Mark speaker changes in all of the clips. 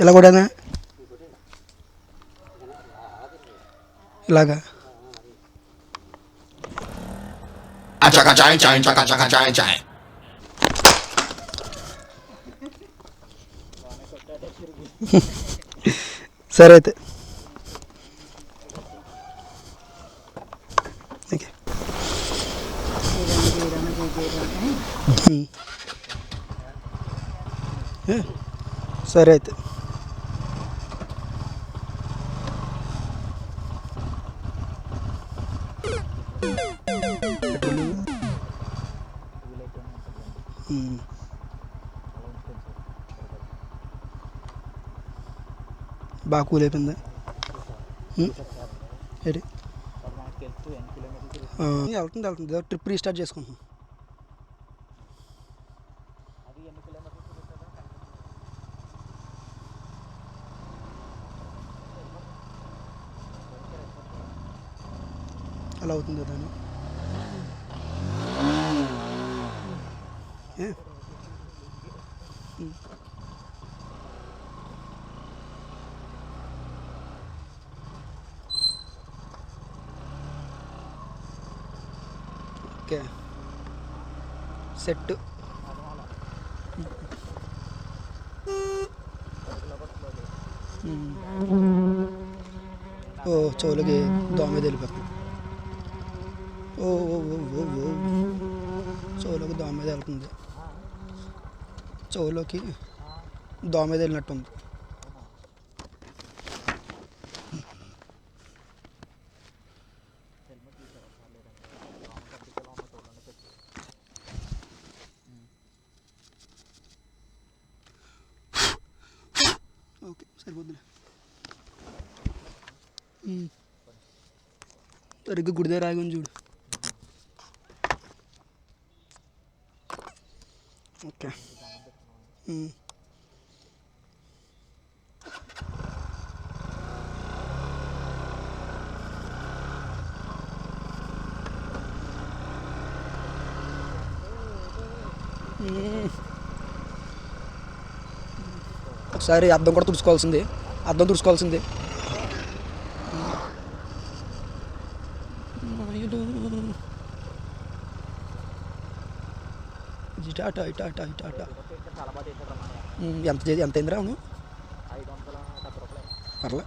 Speaker 1: ఇలా కూడానా? ఇలాగా సరే అయితే ఓకే. సరే అయితే బాగా కూల్ అయిపోయిందా? ఏంటి వెళ్తుంది ట్రిప్ రీస్టార్ట్ చేసుకుంటున్నాం. అలా అవుతుంది దాన్ని ఓకే సెట్. ఓ చెవులకి దోమ వెళ్ళిపోతుంది. ఓ ఓ ఓ ఓ ఓ చెవులోకి దోమ మీద వెళ్తుంది. చెవులోకి దోమ మీద వెళ్ళినట్టుంది. ఓకే సరిపోద్దులే. సరిగ్గా గుడి దగ్గర ఆగి చూడు. ఓకే ఒకసారి అద్దం కూడా తుడుచుకోవాల్సింది. అద్దం తుడుచుకోవాల్సింది. ఇటాటా ఇటాటా ఇటాటా ఎంత ఎంత అయిందిరా? అవును పర్లే.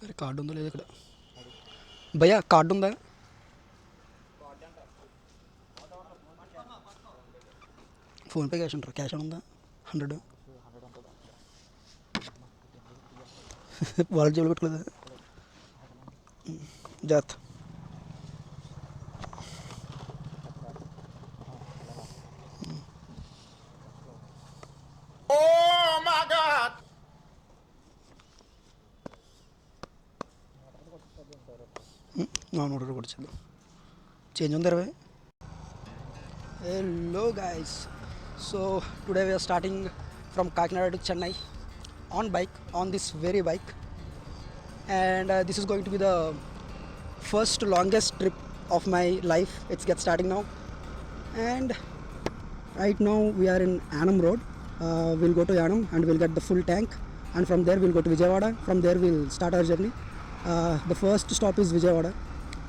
Speaker 1: అరే కార్డు ఉందో లేదు ఇక్కడ? భయ్యా కార్డు ఉందా? ఫోన్పే క్యాష్ ఉంటారు. క్యాష్ ఉందా? 100 వాళ్ళ జేబులు పెట్టుకోలేదా? జాత్ నాన్ ఆర్డర్ కూడా చేద్దాం. చేంజ్ ఉంది 20. Hello guys, so today we are starting from Kakinada to Chennai on bike, on this very bike, and this is going to be the first longest trip of my life. It's get starting now, and right now we are in Yanam road. We'll go to Yanam and we'll get the full tank, and from there we'll go to Vijayawada. From there we'll start our journey. The first stop is Vijayawada,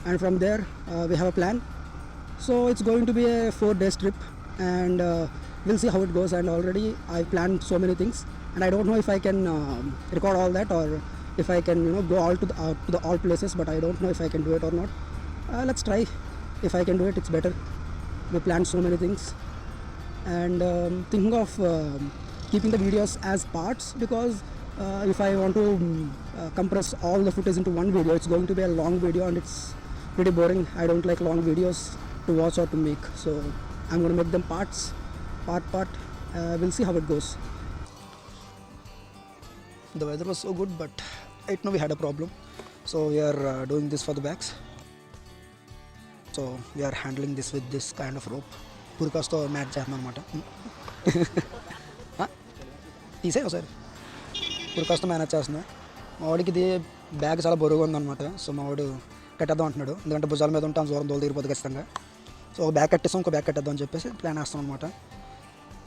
Speaker 1: and from there we have a plan. So it's going to be a 4 days trip, and we'll see how it goes. And already I planned so many things, and I don't know if I can record all that, or if I can go all to the all places, but I don't know if I can do it or not. Let's try. If I can do it, it's better. We planned so many things, and thinking of keeping the videos as parts, because if I want to compress all the footage into one video, it's going to be a long video and it's pretty boring. I don't like long videos to watch or to make, so I'm going to make them part. We'll see how it goes. The weather was so good, but right now we had a problem, so we are doing this for the bags. So we are handling this with this kind of rope. Purkasto mat చేస్తున్నాం అన్నమాట. తీసే ఒకసారి ఇప్పుడు కష్టం manage చేస్తున్నా. మా వాడికి ఇది బ్యాగ్ చాలా బరువుగా ఉందన్నమాట. సో మా వాడు కట్టేద్దాం అంటున్నాడు, ఎందుకంటే భుజాల మీద ఉంటాం, దూరం దోలు తీరిపోతుంది ఖచ్చితంగా. సో ఒక బ్యాగ్ కట్టేస్తాం, ఇంకో బ్యాగ్ కట్టేద్దాం అని చెప్పేసి ప్లాన్ వేస్తాం అనమాట.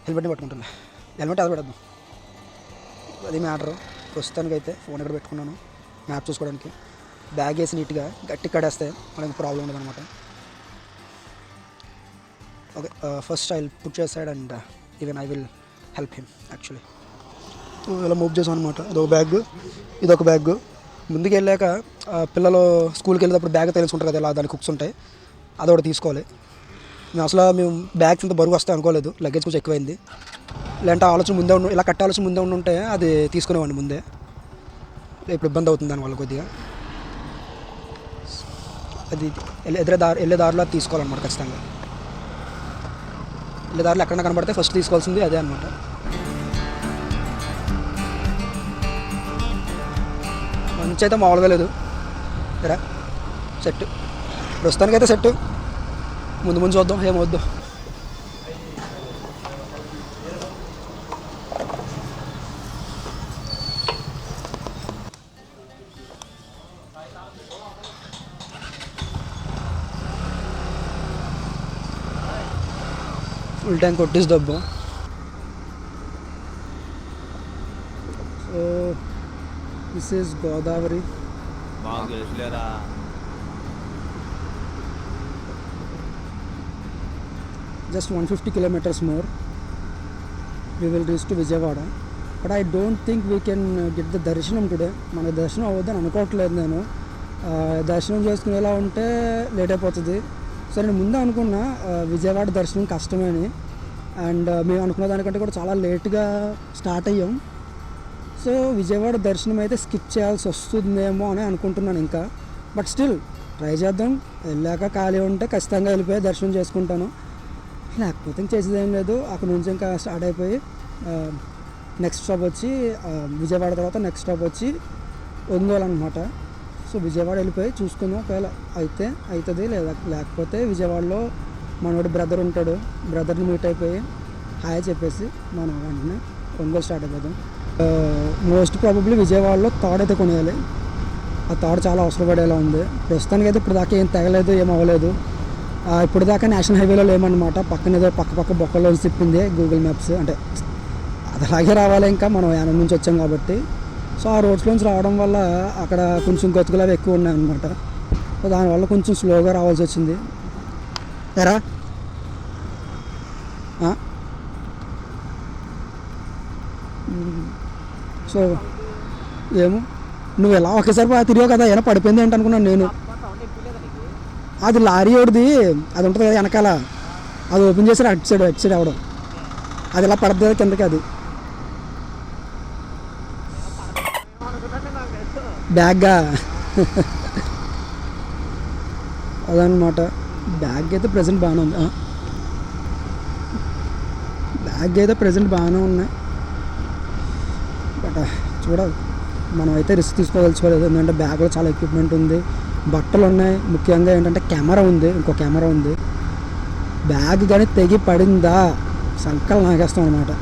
Speaker 1: హెల్మెట్ని పట్టుకుంటున్నా, హెల్మెట్ అది పెడదాం, అది మ్యాటర్. ప్రస్తుతానికి అయితే ఫోన్ ఎక్కడ పెట్టుకున్నాను మ్యాప్ చూసుకోవడానికి. బ్యాగ్ వేసి నీట్గా గట్టి కడేస్తే మనకి ప్రాబ్లం ఉండదు అనమాట. Okay, first I will put your side and even I will help him actually. ఇలా మూవ్ చేసాం అనమాట. అదొక బ్యాగ్, ఇదొక బ్యాగ్. ముందుకు వెళ్ళాక పిల్లలు స్కూల్కి వెళ్ళేటప్పుడు బ్యాగ్ తెలుసుకుంటారు కదా, ఇలా దానికి కుక్స్ ఉంటాయి, అదొకటి తీసుకోవాలి. మేము బ్యాగ్స్ ఇంత బరువు వస్తాయి అనుకోలేదు, లగేజ్ కొంచెం ఎక్కువైంది. ఇలాంటి ఆలోచన ముందే ఇలా కట్టే ఆలోచన ముందే ఉంటే అది తీసుకునేవాడిని ముందే. ఇప్పుడు ఇబ్బంది అవుతుంది దానివల్ల కొద్దిగా. అది వెళ్ళే దారిలో అది తీసుకోవాలన్నమాట ఖచ్చితంగా. వెళ్ళే దారిలో ఎక్కడైనా కనబడితే ఫస్ట్ తీసుకోవాల్సింది అదే అనమాట. మంచి అయితే మామూలుగా లేదు రా, సెట్ ప్రస్తుతానికైతే సెట్. ముందు ముందు చూద్దాం ఏమవుద్దాం. ఫుల్ ట్యాంక్ కొట్టేసి దబ్బం. So this is Godavari. Just 150 kilometers more we will reach to Vijayawada, but I don't think we can get the darshanam today. మన దర్శనం అవ్వద్దని అనుకోవట్లేదు నేను. దర్శనం చేసుకునేలా ఉంటే లేట్ అయిపోతుంది. సో నేను ముందే అనుకున్నా విజయవాడ దర్శనం కష్టమని, అండ్ మేము అనుకున్న దానికంటే కూడా చాలా లేట్గా స్టార్ట్ అయ్యాం. సో విజయవాడ దర్శనం అయితే స్కిప్ చేయాల్సి వస్తుందేమో అని అనుకుంటున్నాను ఇంకా. బట్ స్టిల్ ట్రై చేద్దాం. వెళ్ళాక ఖాళీ ఉంటే ఖచ్చితంగా వెళ్ళిపోయి దర్శనం చేసుకుంటాను, లేకపోతే ఇంక చేసేది ఏం లేదు. అక్కడ నుంచి ఇంకా స్టార్ట్ అయిపోయి నెక్స్ట్ స్టాప్ వచ్చి విజయవాడ తర్వాత నెక్స్ట్ స్టాప్ వచ్చి ఒంగోలు అనమాట. సో విజయవాడ వెళ్ళిపోయి చూసుకుందాం, ఒకవేళ అయితే అవుతుంది, లేకపోతే విజయవాడలో మనోడి బ్రదర్ ఉంటాడు, బ్రదర్ని మీట్ అయిపోయి హాయ్ చెప్పేసి మనం వెంటనే ఒంగోలు స్టార్ట్ అయిపోతాం. మోస్ట్ ప్రాబబ్లీ విజయవాడలో తాడు అయితే కొనేయాలి. ఆ తాడు చాలా అవసరం పడేలా ఉంది. ప్రస్తుతానికి అయితే ఇప్పుడు దాకా ఏం తెగలేదు, ఏం అవ్వలేదు. ఇప్పుడు దాకా నేషనల్ హైవేలో లేమన్నమాట, పక్కన ఏదో పక్క బొక్కలో తిప్పింది గూగుల్ మ్యాప్స్. అంటే అది అలాగే రావాలి, ఇంకా మనం యానం నుంచి వచ్చాం కాబట్టి. సో ఆ రోడ్స్లోంచి రావడం వల్ల అక్కడ కొంచెం గతుకులు అవి ఎక్కువ ఉన్నాయన్నమాట. సో దానివల్ల కొంచెం స్లోగా రావాల్సి వచ్చింది. ఎరా సో ఏమో నువ్వు ఎలా ఒకేసారి తిరిగావు కదా, ఏమైనా పడిపోయింది ఏంటనుకున్నాను నేను. అది లారీ ఒకటిది అది ఉంటుంది కదా వెనకాల, అది ఓపెన్ చేసి అటు సైడ్ అవడం, అది ఇలా పడుతుంది కిందకి. అది బ్యాగ్గా అదనమాట. బ్యాగ్ అయితే ప్రజెంట్ బాగానే ఉంది, ఉన్నాయి. బట్ చూడాలి, మనం అయితే రిస్క్ తీసుకోదలుచుకోలేదు, ఎందుకంటే బ్యాగ్లో చాలా ఎక్విప్మెంట్ ఉంది, బట్టలు ఉన్నాయి, ముఖ్యంగా ఏంటంటే కెమెరా ఉంది, ఇంకో కెమెరా ఉంది. బ్యాగ్ కానీ తెగి పడిందా సంకలు నాగేస్తాం అనమాట.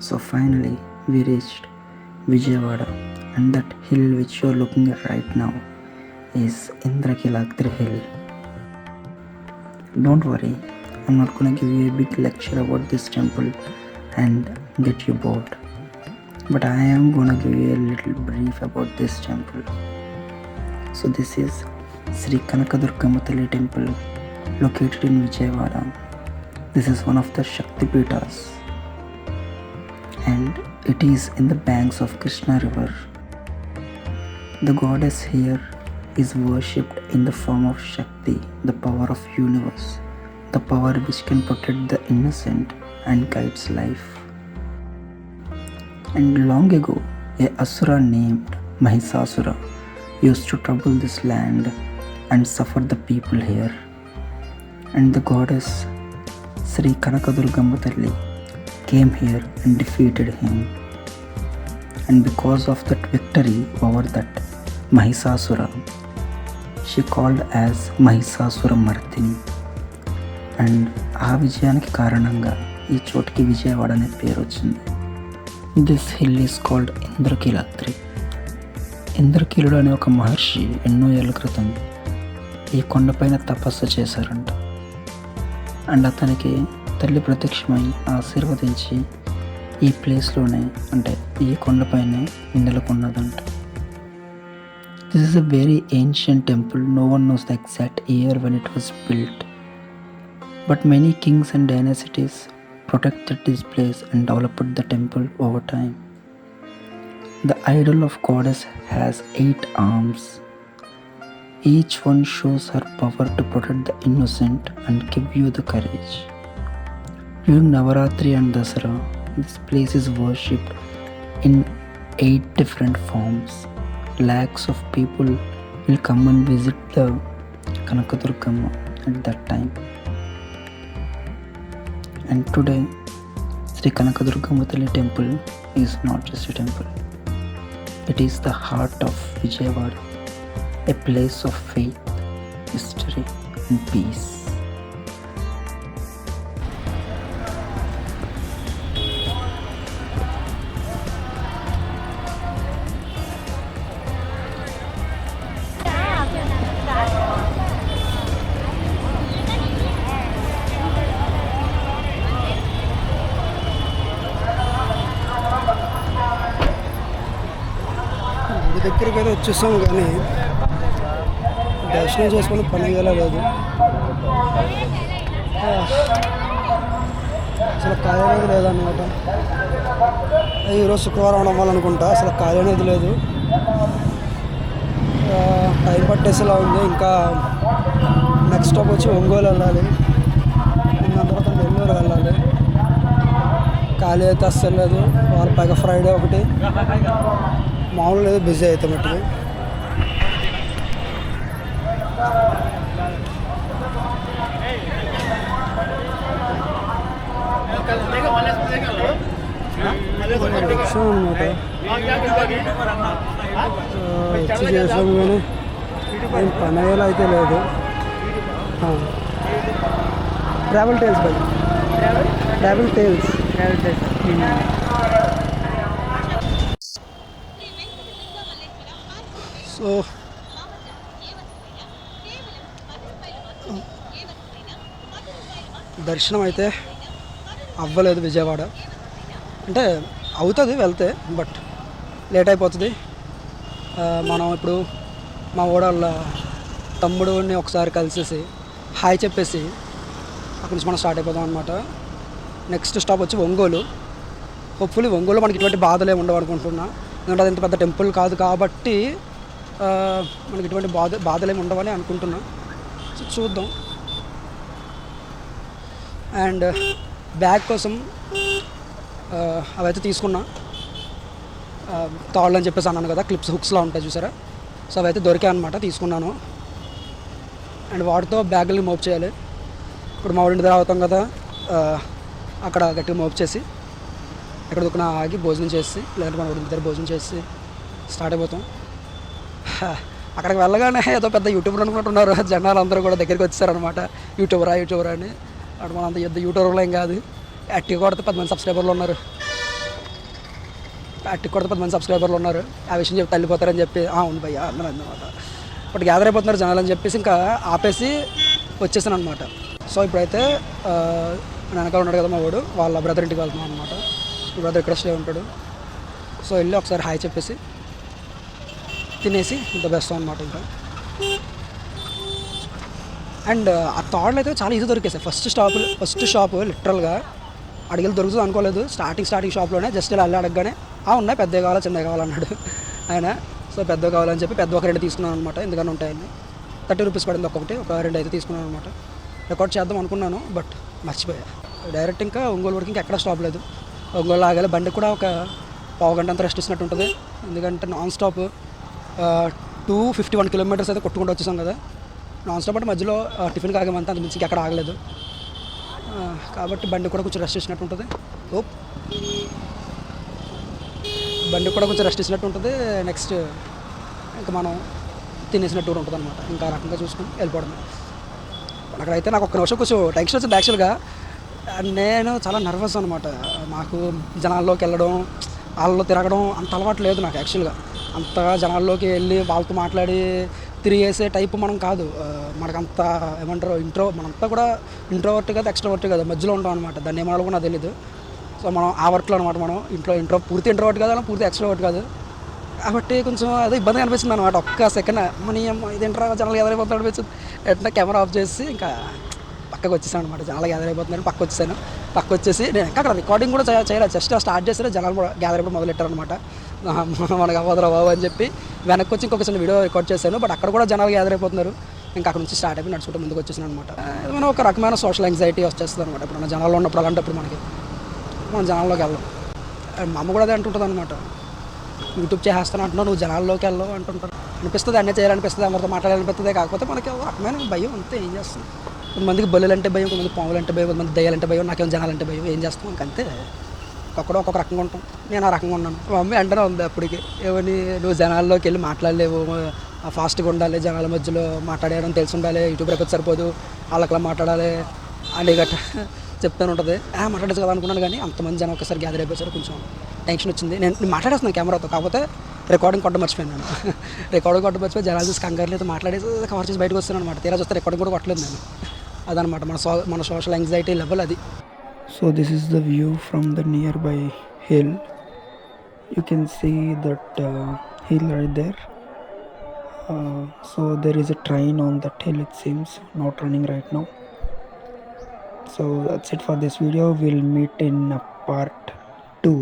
Speaker 2: So finally we reached Vijayawada, and that hill which you are looking at right now is Indrakilagiri hill. Don't worry, I'm not gonna give you a big lecture about this temple and get you bored, but I am gonna give you a little brief about this temple. So this is Sri Kanakadurgamma Talli temple located in Vijayawada. This is one of the Shakti Peethas, and it is in the banks of Krishna river. The goddess here is worshipped in the form of Shakti, the power of universe, the power which can protect the innocent and guides life. And long ago, a asura named Mahisasura used to trouble this land and suffer the people here. And the goddess Sri Kanakadurgamma Talli came here and defeated him. And because of that victory over that Mahisasura, she called as Mahisasura Mardini. And ఆ విజయానికి కారణంగా ఈ చోటుకి విజయవాడ అనే పేరు వచ్చింది. This hill is called Indrakeeladri. ఇంద్రకీలుడు అనే ఒక మహర్షి ఎన్నో ఏళ్ళ క్రితం ఈ కొండపైన తపస్సు చేశారంట. అండ్ అతనికి తల్లి ప్రత్యక్షమై ఆశీర్వదించి ఈ ప్లేస్లోనే, అంటే ఈ కొండపైనే నెలకొన్నదంట. This is a very ancient temple. No one knows the exact year when it was built. But many kings and dynasties protected this place and developed the temple over time. The idol of goddess has 8 arms. Each one shows her power to protect the innocent and give you the courage. During Navaratri and Dasara, this place is worshipped in 8 different forms. Lakhs of people will come and visit the Kanakadurgamma at that time. And today, Sri Kanakadurgamma Talli temple is not just a temple. It is the heart of Vijayawada, a place of faith, history and peace.
Speaker 1: దగ్గరికి అయితే వచ్చేసాము, కానీ దర్శనం చేసుకుని పని లేదు. అసలు ఖాళీ అనేది లేదన్నమాట. ఈరోజు శుక్రవారం అవడం వల్ల అనుకుంటా అసలు ఖాళీ అనేది లేదు. టైం పట్టేసేలా ఉంది. ఇంకా నెక్స్ట్ స్టాప్ వచ్చి ఒంగోలు వెళ్ళాలి, దాని తర్వాత నెల్లూరు వెళ్ళాలి. ఖాళీ అయితే అస్సలు లేదు. వాళ్ళ పైగా ఫ్రైడే ఒకటి మామూలు లేదు, బిజీ అయితే మట్టుకు. అనమాట వచ్చి చేసాము, కానీ ఏం పని అయ్యేలా అయితే లేదు. Travel tiles by travel tiles. So దర్శనం అయితే అవ్వలేదు విజయవాడ. అంటే అవుతుంది వెళ్తే, బట్ లేట్ అయిపోతుంది. మనం ఇప్పుడు మా వాళ్ళ తమ్ముడిని ఒకసారి కలిసేసి హాయ్ చెప్పేసి అక్కడి నుంచి మనం స్టార్ట్ అయిపోదాం అనమాట. నెక్స్ట్ స్టాప్ వచ్చి ఒంగోలు. హోప్ఫుల్లీ ఒంగోలు మనకి ఇటువంటి బాధలే ఉండవు అనుకుంటున్నా. ఎందుకంటే అది ఇంత పెద్ద టెంపుల్ కాదు కాబట్టి మనకి ఇటువంటి బాధలేమి ఉండవని అనుకుంటున్నా. సో చూద్దాం. అండ్ బ్యాగ్ కోసం అవైతే తీసుకున్నా. తాళ్ళు అని చెప్పేసి అన్నాను కదా, క్లిప్స్ హుక్స్లా ఉంటాయి చూసారా. సో అవైతే దొరికాయి అనమాట, తీసుకున్నాను. అండ్ వాటితో బ్యాగుల్ని మోప్ చేయాలి. ఇప్పుడు మా ఊరింటి దగ్గర అవుతాం కదా, అక్కడ గట్టిగా మోప్ చేసి ఎక్కడ దొరికినా ఆగి భోజనం చేసి, లేదంటే మన ఊరింటి దగ్గర భోజనం చేసి స్టార్ట్ అయిపోతాం. అక్కడికి వెళ్ళగానే ఏదో పెద్ద యూట్యూబర్ అనుకుంటున్నారు జనాలు అందరూ కూడా దగ్గరికి వచ్చారనమాట. యూట్యూబరా అని. అక్కడ మనంత యూట్యూబర్లో ఏం కాదు, యాక్టివ్ కొడితే 10 మంది సబ్స్క్రైబర్లు ఉన్నారు. అట్టి కూడా 10 మంది సబ్స్క్రైబర్లు ఉన్నారు, ఆ విషయం చెప్పి తల్లిపోతారని చెప్పి అవును భయ్య అన్నారు అన్నమాట. బట్ గ్యాదర్ అయిపోతున్నారు జనాలు అని చెప్పేసి ఇంకా ఆపేసి వచ్చేసాను అనమాట. సో ఇప్పుడైతే నా వెనకాల ఉన్నాడు కదా మా వాడు, వాళ్ళ బ్రదర్ ఇంటికి వెళ్తున్నాం అనమాట. బ్రదర్ ఇక్కడ స్టే ఉంటాడు. సో వెళ్ళి ఒకసారి హాయ్ చెప్పేసి తినేసి ఇంత బెస్ట్ అనమాట. ఇంకా అండ్ ఆ థాడ్లు అయితే చాలా ఈజీ దొరికేసాయి. ఫస్ట్ షాప్ లిటరల్గా అడిగేది దొరుకుతుంది అనుకోలేదు. స్టార్టింగ్ షాప్లోనే జస్ట్ ఇలా అడగగానే ఉన్నాయి, పెద్దవి కావాలా చిన్నవి కావాలన్నాడు ఆయన. సో పెద్దవి కావాలని చెప్పి పెద్ద ఒక 2 తీసుకున్నాను అనమాట. ఎందుకని ఉంటాయని 30 రూపీస్ పడింది ఒక్కొక్కటి, ఒక 2 అయితే తీసుకున్నాను అనమాట. రికార్డ్ చేద్దాం అనుకున్నాను బట్ మర్చిపోయా. డైరెక్ట్ ఇంకా ఒంగోలు వరకు ఇంకా ఎక్కడ స్టాప్ లేదు. ఒంగోలు ఆగాలి. బండికి కూడా ఒక పావు గంట అంత రెస్ట్ ఇచ్చినట్టు ఉంటుంది. ఎందుకంటే నాన్ స్టాప్ 251 కిలోమీటర్స్ అయితే కొట్టుకుంటూ వచ్చేసాం కదా. నాన్ స్టాప్ అంటే మధ్యలో టిఫిన్ కాగమంతా అంత మించి ఎక్కడ ఆగలేదు కాబట్టి బండి కూడా కొంచెం రెస్ట్ ఇచ్చినట్టు ఉంటుంది. నెక్స్ట్ ఇంకా మనం తినేసినట్టు ఉంటుంది అనమాట. ఇంకా రకంగా చూసుకొని వెళ్ళిపోవడమే. అక్కడైతే నాకు ఒక్క నిమిషం కొంచెం టెన్షన్ వచ్చింది యాక్చువల్గా. నేను చాలా నర్వస్ అనమాట. నాకు జనాల్లోకి వెళ్ళడం, వాళ్ళలో తిరగడం అంత అలవాటు లేదు నాకు యాక్చువల్గా. అంతగా జనాల్లోకి వెళ్ళి వాళ్ళతో మాట్లాడి తిరిగేసే టైప్ మనం కాదు. మనకంత ఏమంటారు మనంతా కూడా ఇంట్రోవర్ట్ కాదు, ఎక్స్ట్రోవర్ట్ కాదు, మధ్యలో ఉంటాం అనమాట. దాన్ని ఏమన్నా కూడా నాకు తెలియదు. సో మనం ఆ వర్క్లో అనమాట. మనం పూర్తి ఇంట్రోవర్ట్ కాదు, పూర్తి ఎక్స్ట్రోవర్ట్ కాదు. కాబట్టి కొంచెం అదే ఇబ్బంది అనిపిస్తుంది అనమాట. ఒక్క సెకండ్ ఇది ఇంట్రా జనాలు ఎదురైపోతాడు అనిపించింది. ఎట్లా కెమెరా ఆఫ్ చేసి ఇంకా పక్కకు వచ్చేసాను అనమాట. జనాలు గ్యాదర్ అయిపోతున్నాను, పక్క వచ్చేసి నేను ఇంకా అక్కడ రికార్డింగ్ కూడా చేయలేదు. జస్ట్ స్టార్ట్ చేస్తే జనాలు గ్యాదర్ అయిపోయి మొదలెట్టారనమాట. మనకు అవ్వదురా బాబు అని చెప్పి వెనక్కి వచ్చి ఇంకొక చిన్న వీడియో రికార్డ్ చేశాను. బట్ అక్కడ కూడా జనాలు గ్యాదర్ అయిపోతున్నారు. ఇంకా అక్కడ నుంచి స్టార్ట్ అయిపోయి నడుచుకుంటూ ముందుకు వచ్చేసాను అనమాట. మనం ఒక రకమైన సోషల్ యాంగ్జైటీ వచ్చేస్తుంది అనమాట. ఇప్పుడు మన జనాల్లో ఉన్నప్పుడు అలాంటప్పుడు మనం జనాల్లోకి వెళ్ళాం. మా అమ్మ కూడా అదే అంటుంటుంది అనమాట. యూట్యూబ్ చేస్తాను అంటున్నావు, నువ్వు జనాల్లోకి వెళ్ళవు అంటుంటారు. అనిపిస్తుంది, అన్నీ చేయాలనిపిస్తుంది, అందరితో మాట్లాడాలనిపిస్తుంది. కాకపోతే మనకి రకమైన భయం అంతే. ఏం చేస్తాం? కొంతమందికి బల్లులు అంటే భయం, కొంతమంది పాములు అంటే భయం, కొంతమంది దయ్యాలంటే భయం, నాకేమో జనాలంటే భయం. ఏం చేస్తాం? ఇంకంతే. ఒక్కొక్క రకంగా ఉంటాం. నేను ఆ రకంగా ఉన్నాను. మా మమ్మీ అంటనే ఉంది అప్పటికి, ఏమని నువ్వు జనాల్లోకి వెళ్ళి మాట్లాడలేవు, ఫాస్ట్గా ఉండాలి, జనాల మధ్యలో మాట్లాడేయడం తెలిసి ఉండాలి, యూట్యూబ్ రేపు సరిపోదు, వాళ్ళకలా మాట్లాడాలి అని గట్ట చెప్తాను ఉంటుంది. మాట్లాడచ్చు కదా అనుకున్నాను. కానీ అంతమంది జనం ఒకసారి గ్యాదర్ అయిపోయారు. కొంచెం టెన్షన్ వచ్చింది. నేను మాట్లాడేస్తున్నాను కెమెరాతో, కాకపోతే రికార్డింగ్ కొట్టడం మర్చిపోయాను. మర్చిపోయి జనాలు చూసి కంగారులతో మాట్లాడేసి కవర్ చేసి బయటకు వస్తాను అనమాట. తీరా చూస్తే రికార్డింగ్ కూడా కొట్టలేదు నేను. అదనమాట మన సోషల్ యాంగ్జైటీ లెవెల్ అది.
Speaker 2: So this is the view from the nearby hill. You can see that hill right there. So there is a train on that hill, it seems, not running right now. So that's it for this video. We'll meet in part 2.